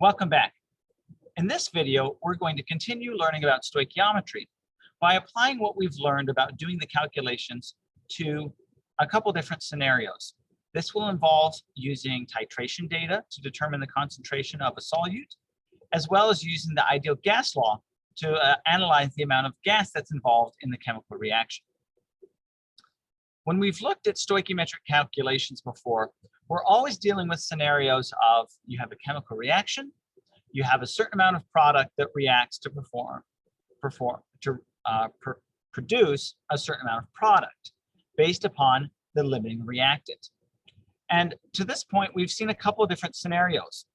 Welcome back. In this video, we're going to continue learning about stoichiometry by applying what we've learned about doing the calculations to a couple different scenarios. This will involve using titration data to determine the concentration of a solute, as well as using the ideal gas law to analyze the amount of gas that's involved in the chemical reaction. When we've looked at stoichiometric calculations before, we're always dealing with scenarios of you have a chemical reaction, you have a certain amount of product that reacts to produce a certain amount of product based upon the limiting reactant. And to this point, we've seen a couple of different scenarios.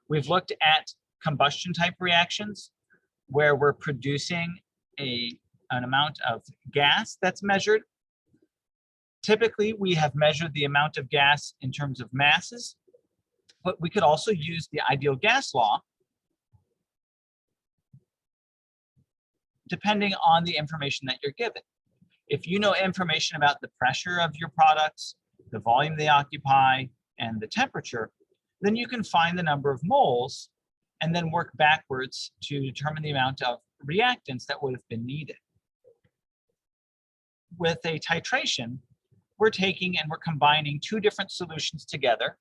We've looked at combustion type reactions where we're producing an amount of gas that's measured. Typically, we have measured the amount of gas in terms of masses, but we could also use the ideal gas law depending on the information that you're given. If you know information about the pressure of your products, the volume they occupy, and the temperature, then you can find the number of moles and then work backwards to determine the amount of reactants that would have been needed. With a titration, we're taking and we're combining two different solutions together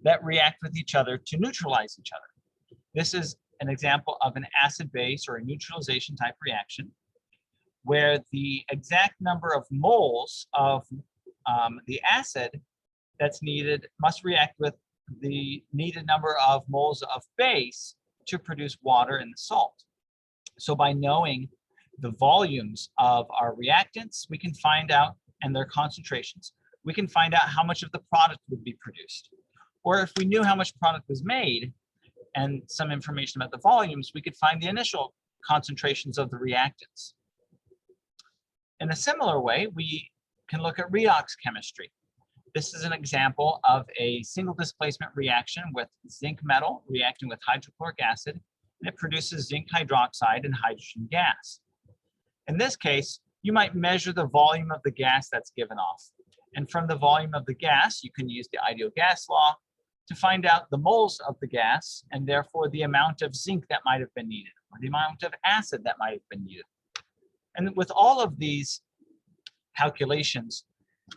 that react with each other to neutralize each other. This is an example of an acid-base or a neutralization type reaction where the exact number of moles of the acid that's needed must react with the needed number of moles of base to produce water in the salt. So by knowing the volumes of our reactants, we can find out, and their concentrations, we can find out how much of the product would be produced. Or if we knew how much product was made and some information about the volumes, we could find the initial concentrations of the reactants. In a similar way, we can look at redox chemistry. This is an example of a single displacement reaction with zinc metal reacting with hydrochloric acid, and it produces zinc hydroxide and hydrogen gas. In this case, you might measure the volume of the gas that's given off. And from the volume of the gas, you can use the ideal gas law to find out the moles of the gas and therefore the amount of zinc that might have been needed or the amount of acid that might have been needed. And with all of these calculations,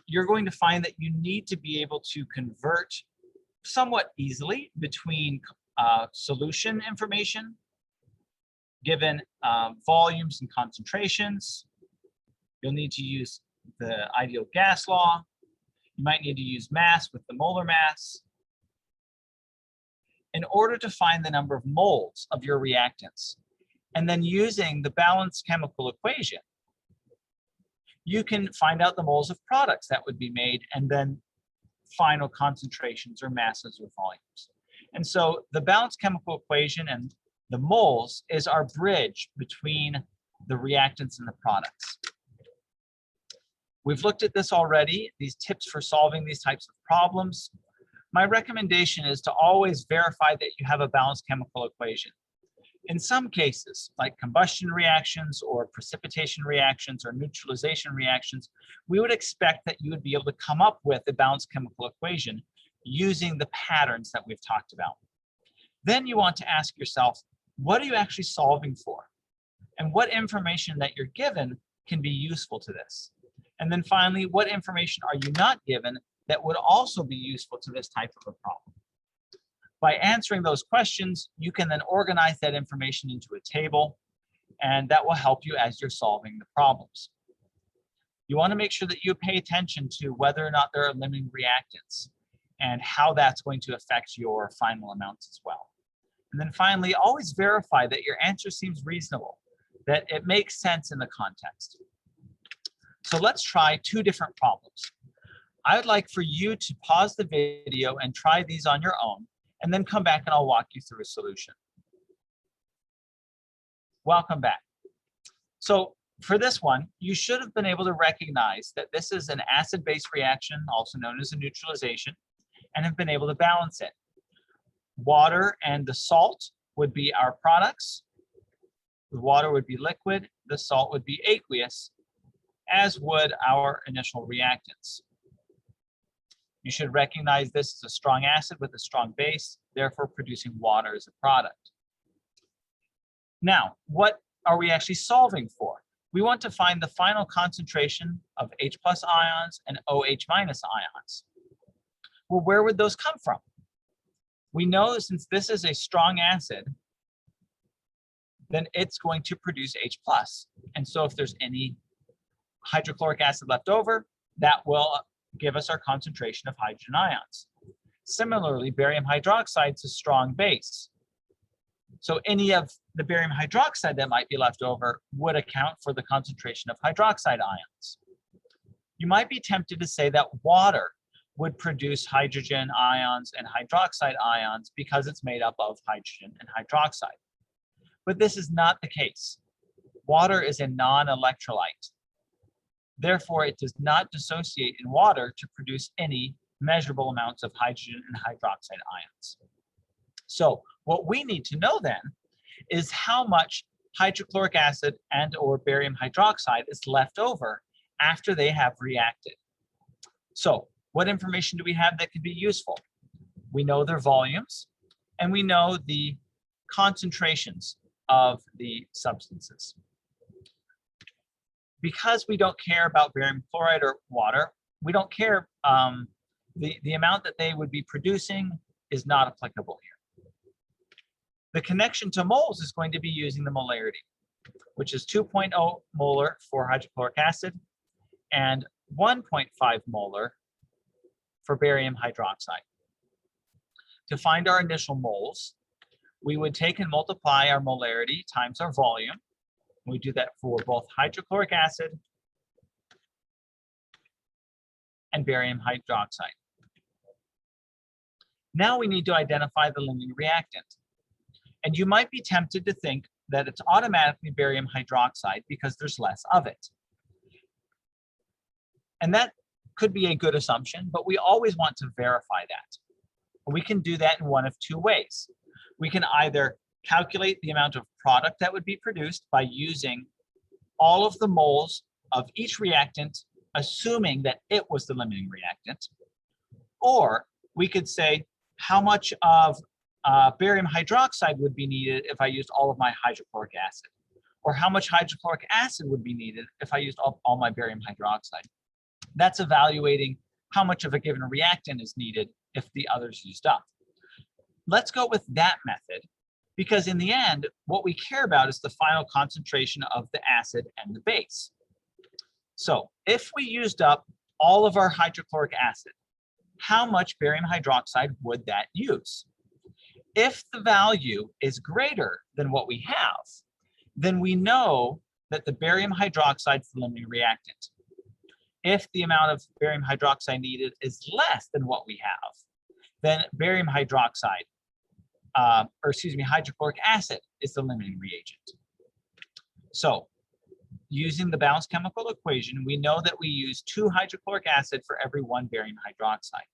you're going to find that you need to be able to convert somewhat easily between solution information given volumes and concentrations. You'll need to use the ideal gas law. You might need to use mass with the molar mass in order to find the number of moles of your reactants. And then using the balanced chemical equation, you can find out the moles of products that would be made and then final concentrations or masses or volumes. And so the balanced chemical equation and the moles is our bridge between the reactants and the products. We've looked at this already, these tips for solving these types of problems. My recommendation is to always verify that you have a balanced chemical equation. In some cases, like combustion reactions or precipitation reactions or neutralization reactions, we would expect that you would be able to come up with a balanced chemical equation using the patterns that we've talked about. Then you want to ask yourself, what are you actually solving for? And what information that you're given can be useful to this? And then finally, what information are you not given that would also be useful to this type of a problem? By answering those questions, you can then organize that information into a table, and that will help you as you're solving the problems. You want to make sure that you pay attention to whether or not there are limiting reactants and how that's going to affect your final amounts as well. And then finally, always verify that your answer seems reasonable, that it makes sense in the context. So let's try two different problems. I would like for you to pause the video and try these on your own, and then come back and I'll walk you through a solution. Welcome back. So for this one, you should have been able to recognize that this is an acid-base reaction, also known as a neutralization, and have been able to balance it. Water and the salt would be our products. The water would be liquid, the salt would be aqueous, as would our initial reactants. You should recognize this as a strong acid with a strong base, therefore producing water as a product. Now, what are we actually solving for? We want to find the final concentration of H+ ions and OH- ions. Well, where would those come from? We know since this is a strong acid, then it's going to produce H+. And so if there's any hydrochloric acid left over, that will give us our concentration of hydrogen ions. Similarly, barium hydroxide is a strong base. So any of the barium hydroxide that might be left over would account for the concentration of hydroxide ions. You might be tempted to say that water would produce hydrogen ions and hydroxide ions because it's made up of hydrogen and hydroxide. But this is not the case. Water is a non-electrolyte. Therefore, it does not dissociate in water to produce any measurable amounts of hydrogen and hydroxide ions. So what we need to know then is how much hydrochloric acid and or barium hydroxide is left over after they have reacted. So what information do we have that could be useful? We know their volumes, and we know the concentrations of the substances. Because we don't care about barium chloride or water, we don't care, the amount that they would be producing is not applicable here. The connection to moles is going to be using the molarity, which is 2.0 molar for hydrochloric acid and 1.5 molar for barium hydroxide. To find our initial moles, we would take and multiply our molarity times our volume. We do that for both hydrochloric acid and barium hydroxide. Now we need to identify the limiting reactant. And you might be tempted to think that it's automatically barium hydroxide because there's less of it. And that could be a good assumption, but we always want to verify that. We can do that in one of two ways. We can either calculate the amount of product that would be produced by using all of the moles of each reactant, assuming that it was the limiting reactant, or we could say how much of barium hydroxide would be needed if I used all of my hydrochloric acid, or how much hydrochloric acid would be needed if I used all my barium hydroxide. That's evaluating how much of a given reactant is needed if the others used up. Let's go with that method, because in the end, what we care about is the final concentration of the acid and the base. So if we used up all of our hydrochloric acid, how much barium hydroxide would that use? If the value is greater than what we have, then we know that the barium hydroxide is the limiting reactant. If the amount of barium hydroxide needed is less than what we have, then barium hydroxide, hydrochloric acid is the limiting reagent. So using the balanced chemical equation, we know that we use 2 hydrochloric acid for every 1 barium hydroxide.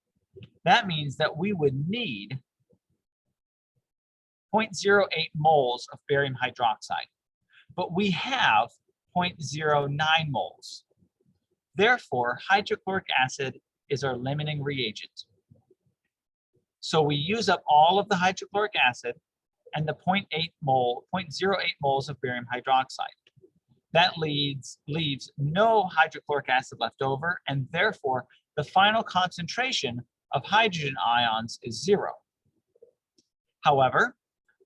That means that we would need 0.08 moles of barium hydroxide, but we have 0.09 moles. Therefore, hydrochloric acid is our limiting reagent. So we use up all of the hydrochloric acid and the 0.08 moles of barium hydroxide. That leaves no hydrochloric acid left over, and therefore the final concentration of hydrogen ions is 0. However,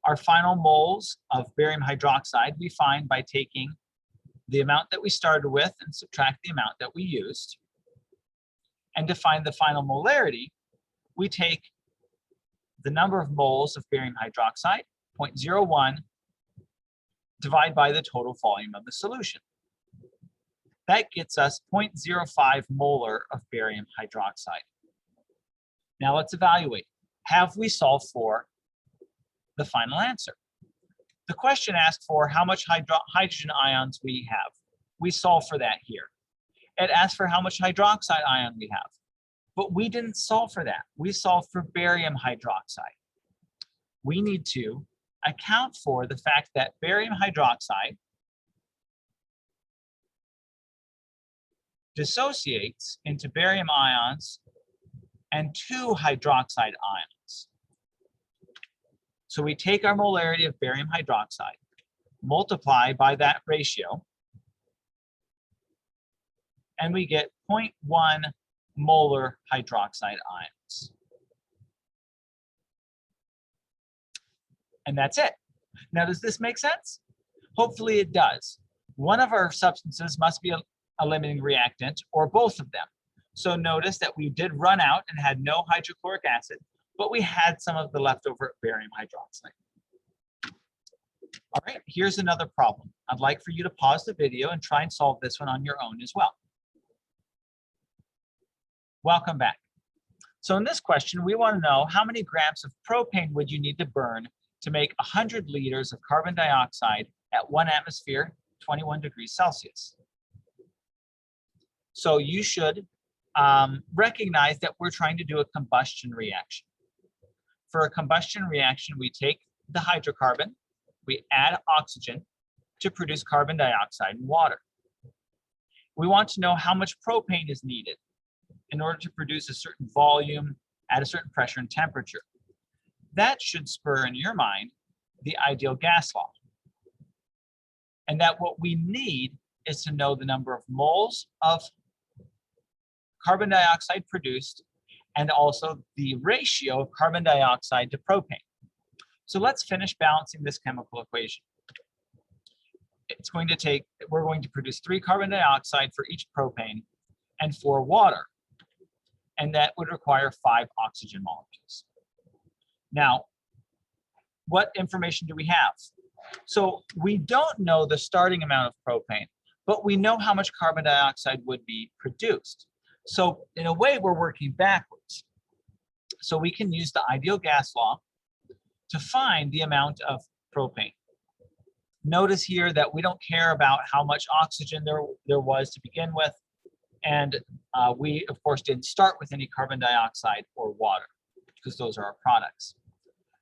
our final moles of barium hydroxide we find by taking the amount that we started with and subtract the amount that we used. And to find the final molarity, we take the number of moles of barium hydroxide, 0.01, divide by the total volume of the solution. That gets us 0.05 molar of barium hydroxide. Now let's evaluate. Have we solved for the final answer? The question asks for how much hydrogen ions we have. We solve for that here. It asks for how much hydroxide ion we have. But we didn't solve for that. We solved for barium hydroxide. We need to account for the fact that barium hydroxide dissociates into barium ions and 2 hydroxide ions. So we take our molarity of barium hydroxide, multiply by that ratio, and we get 0.1 molar hydroxide ions. And that's it. Now, does this make sense? Hopefully it does. One of our substances must be a limiting reactant, or both of them. So notice that we did run out and had no hydrochloric acid, but we had some of the leftover barium hydroxide. All right, here's another problem. I'd like for you to pause the video and try and solve this one on your own as well. Welcome back. So in this question, we want to know how many grams of propane would you need to burn to make 100 liters of carbon dioxide at 1 atmosphere, 21 degrees Celsius. So you should recognize that we're trying to do a combustion reaction. For a combustion reaction, we take the hydrocarbon, we add oxygen to produce carbon dioxide and water. We want to know how much propane is needed in order to produce a certain volume at a certain pressure and temperature. That should spur in your mind the ideal gas law. And that what we need is to know the number of moles of carbon dioxide produced and also the ratio of carbon dioxide to propane. So let's finish balancing this chemical equation. We're going to produce 3 carbon dioxide for each propane and 4 water. And that would require 5 oxygen molecules. Now, what information do we have? So we don't know the starting amount of propane, but we know how much carbon dioxide would be produced. So in a way, we're working backwards. So we can use the ideal gas law to find the amount of propane. Notice here that we don't care about how much oxygen there was to begin with. And we, of course, didn't start with any carbon dioxide or water because those are our products.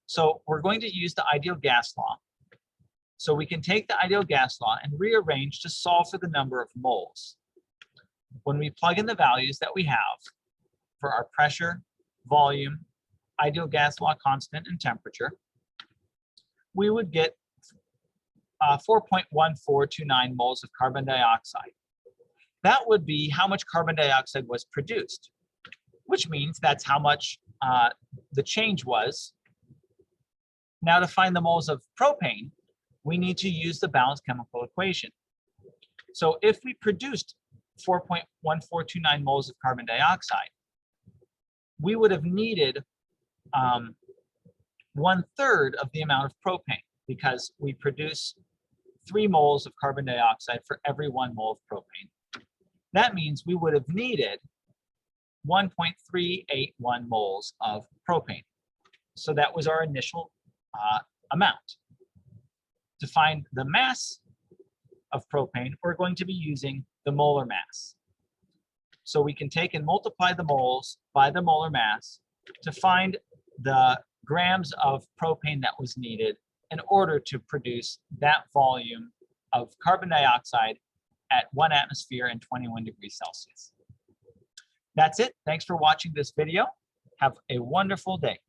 So we're going to use the ideal gas law. So we can take the ideal gas law and rearrange to solve for the number of moles. When we plug in the values that we have for our pressure, volume, ideal gas law constant, and temperature, we would get 4.1429 moles of carbon dioxide. That would be how much carbon dioxide was produced, which means that's how much the change was. Now, to find the moles of propane, we need to use the balanced chemical equation. So if we produced 4.1429 moles of carbon dioxide, we would have needed 1/3 of the amount of propane because we produce 3 moles of carbon dioxide for every 1 mole of propane. That means we would have needed 1.381 moles of propane. So that was our initial amount. To find the mass of propane, we're going to be using the molar mass. So we can take and multiply the moles by the molar mass to find the grams of propane that was needed in order to produce that volume of carbon dioxide at 1 atmosphere and 21 degrees Celsius. That's it. Thanks for watching this video. Have a wonderful day.